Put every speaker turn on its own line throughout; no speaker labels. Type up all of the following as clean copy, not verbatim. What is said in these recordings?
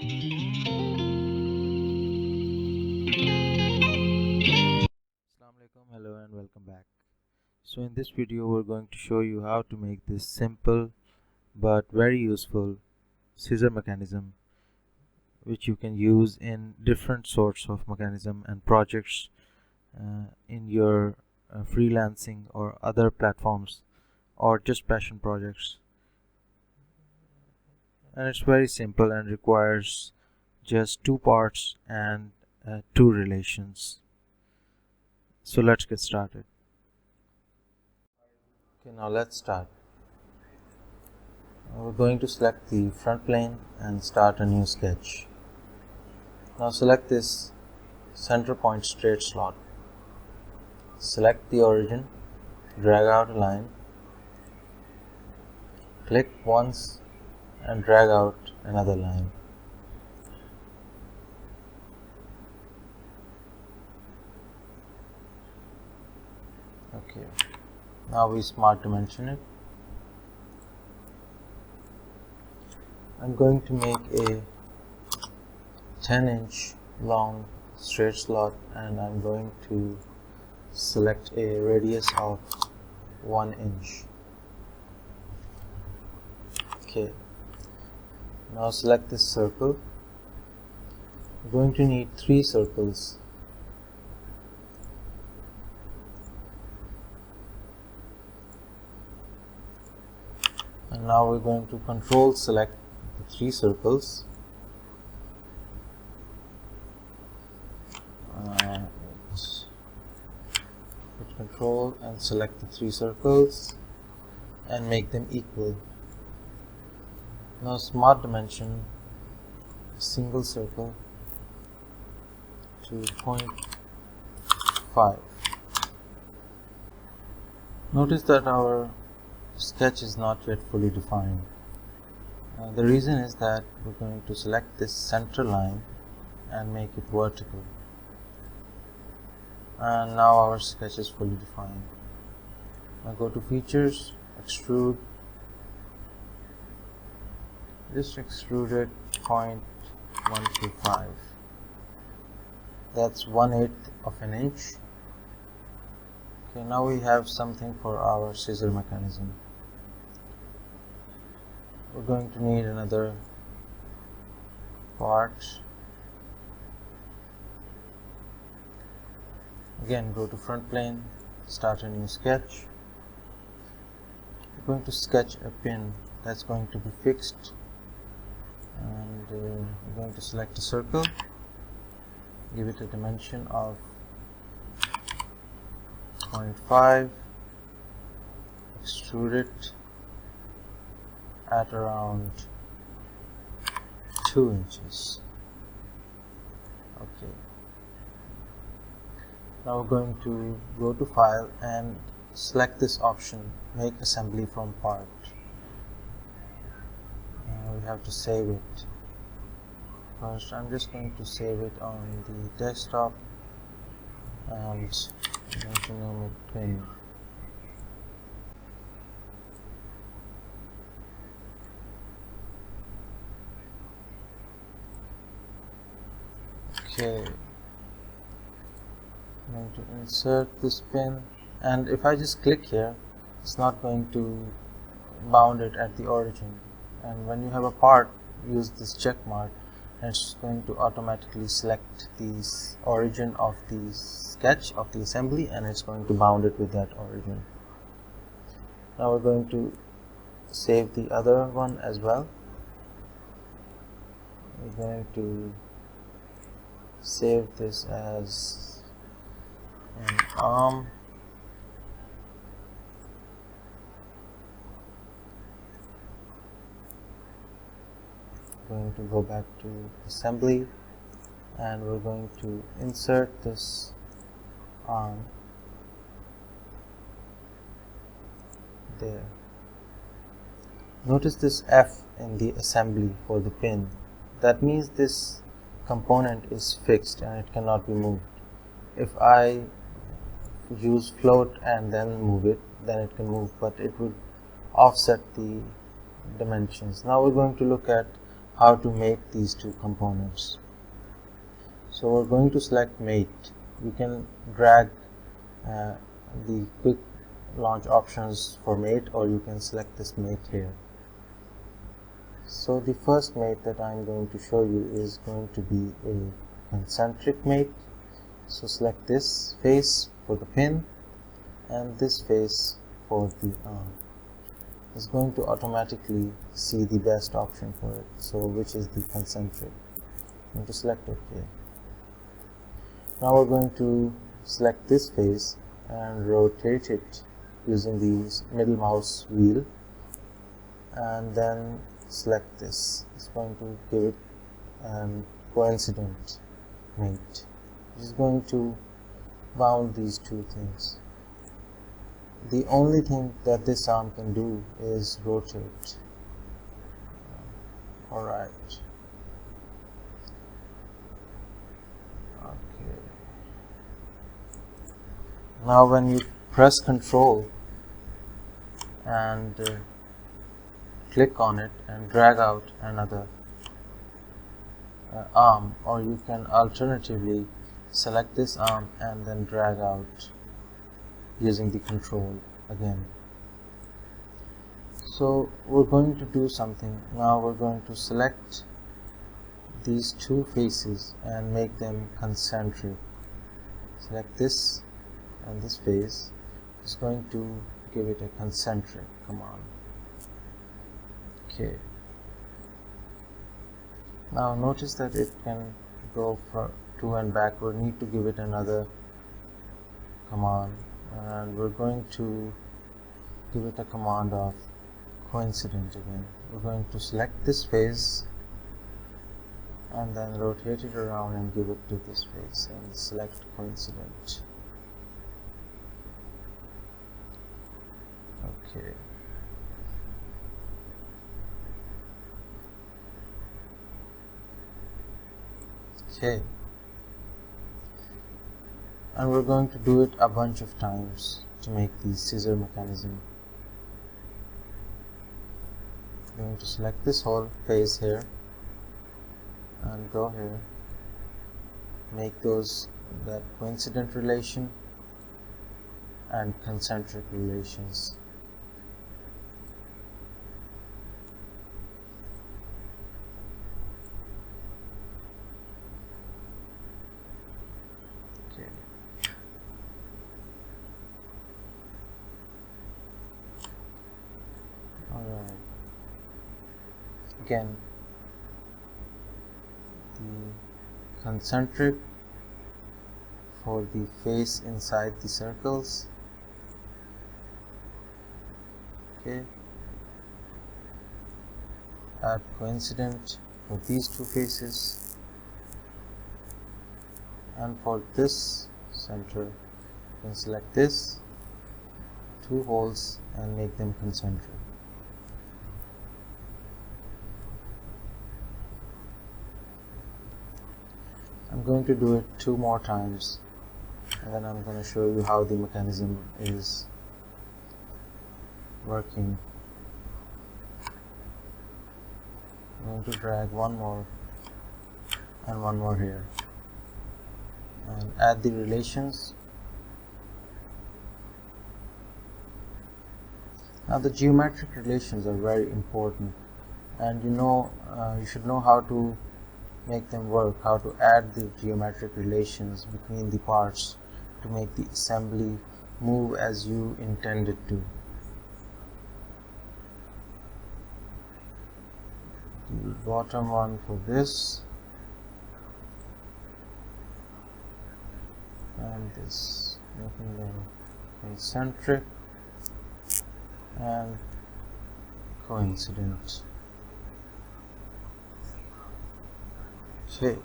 Assalamualaikum, hello and welcome back. So in this video we're going to show you how to make this simple but very useful scissor mechanism, which you can use in different sorts of mechanism and projects in your freelancing or other platforms or just passion projects. And it's very simple and requires just two parts and two relations. So let's get started. Okay, now let's start. We're going to select the front plane and start a new sketch. Now select this center point straight slot. Select the origin, drag out a line, click once and drag out another line. Okay, now we smart dimension it. I'm going to make a 10-inch long straight slot, and I'm going to select a radius of 1 inch. Okay, now select this circle. We're going to need 3 circles. And now we're going to control select the 3 circles. Hit control and select the 3 circles and make them equal. Now smart dimension a single circle to 0.5. Notice that our sketch is not yet fully defined. The reason is that we're going to select this center line and make it vertical. And now our sketch is fully defined. Now go to features, extrude. Just extrude it 0.125. That's 1/8 of an inch. Okay, now we have something for our scissor mechanism. We're going to need another part. Again, go to front plane, start a new sketch. We're going to sketch a pin that's going to be fixed, and we're going to select a circle, give it a dimension of 0.5, extrude it at around 2 inches. Okay. Now we're going to go to file and select this option, make assembly from part. We have to save it. First I'm just going to save it on the desktop and I'm going to name it pin. Okay, I'm going to insert this pin, and if I just click here, it's not going to bound it at the origin. And when you have a part, use this check mark and it's going to automatically select the origin of the sketch of the assembly, and it's going to bound it with that origin. Now we're going to save the other one as well. We're going to save this as an arm. Going to go back to assembly, and we're going to insert this arm there. Notice this F in the assembly for the pin. That means this component is fixed and it cannot be moved. If I use float and then move it, then it can move, but it would offset the dimensions. Now we're going to look at how to mate these two components. So we're going to select mate. You can drag the quick launch options for mate, or you can select this mate here. So the first mate that I'm going to show you is going to be a concentric mate. So select this face for the pin and this face for the arm. It's going to automatically see the best option for it, so which is the concentric. I'm going to select OK. Now we're going to select this face and rotate it using the middle mouse wheel, and then select this. It's going to give it coincident mate, which is going to bound these two things. The only thing that this arm can do is rotate. Alright. Okay. Now when you press Control and click on it and drag out another arm, or you can alternatively select this arm and then drag out using the control again. So we're going to do something now. We're going to select these two faces and make them concentric. Select this and this face. It's going to give it a concentric command. Okay. Now notice that it can go to and back. We need to give it another command, and we're going to give it a command of coincident again. We're going to select this face and then rotate it around and give it to this face and select coincident. Okay. Okay. And we're going to do it a bunch of times to make the scissor mechanism. I'm going to select this whole face here and go here, make that coincident relation and concentric relations. Okay. Alright. Again, the concentric for the face inside the circles. Okay. Add coincident for these two faces, and for this center you can select this two holes and make them concentric. I'm going to do it 2 more times, and then I'm going to show you how the mechanism is working. I'm going to drag one more and one more here and add the relations. Now the geometric relations are very important, and you should know how to make them work, how to add the geometric relations between the parts to make the assembly move as you intended to. The bottom one for this and this, making them concentric and coincident. Okay,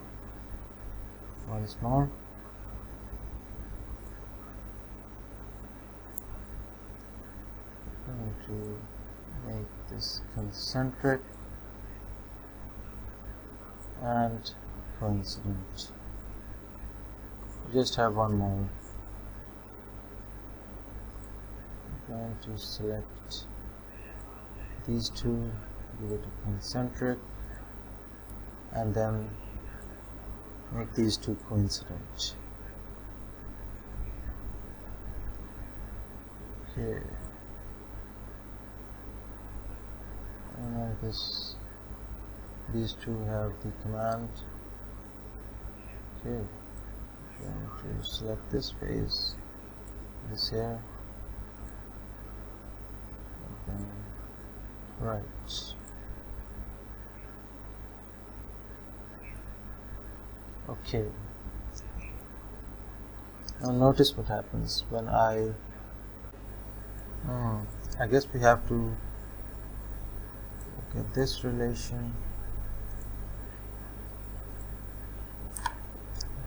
once more. I'm going to make this concentric and coincident. We just have one more. I'm going to select these two, give it a concentric and then make these two coincident. Okay. And I guess these two have the command. Okay. Going to select this face, this here, and then right. Okay. Now notice what happens when I guess we have to look at this relation,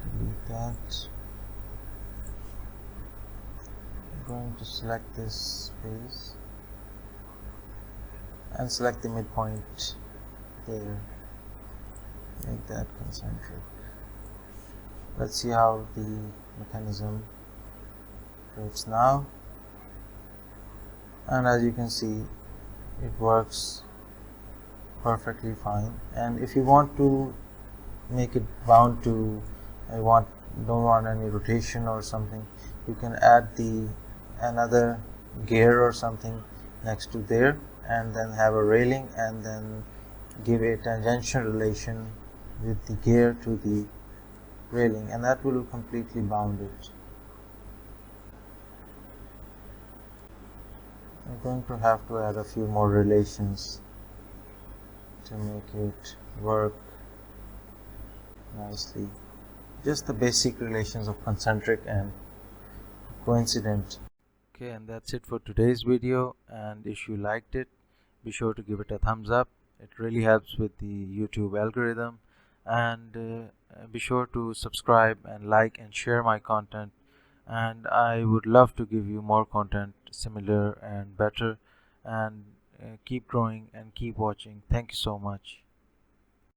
delete that. I'm going to select this face and select the midpoint there, make that concentric. Let's see how the mechanism works now, and as you can see, it works perfectly fine. And if you want to make it bound to, don't want any rotation or something, you can add another gear or something next to there, and then have a railing, and then give a tangential relation with the gear to the railing, and that will completely bound it. I'm going to have to add a few more relations to make it work nicely. Just the basic relations of concentric and coincident. Okay, and that's it for today's video, and if you liked it, be sure to give it a thumbs up. It really helps with the YouTube algorithm, and be sure to subscribe and like and share my content, and I would love to give you more content similar and better, and keep growing and keep watching. Thank you so much.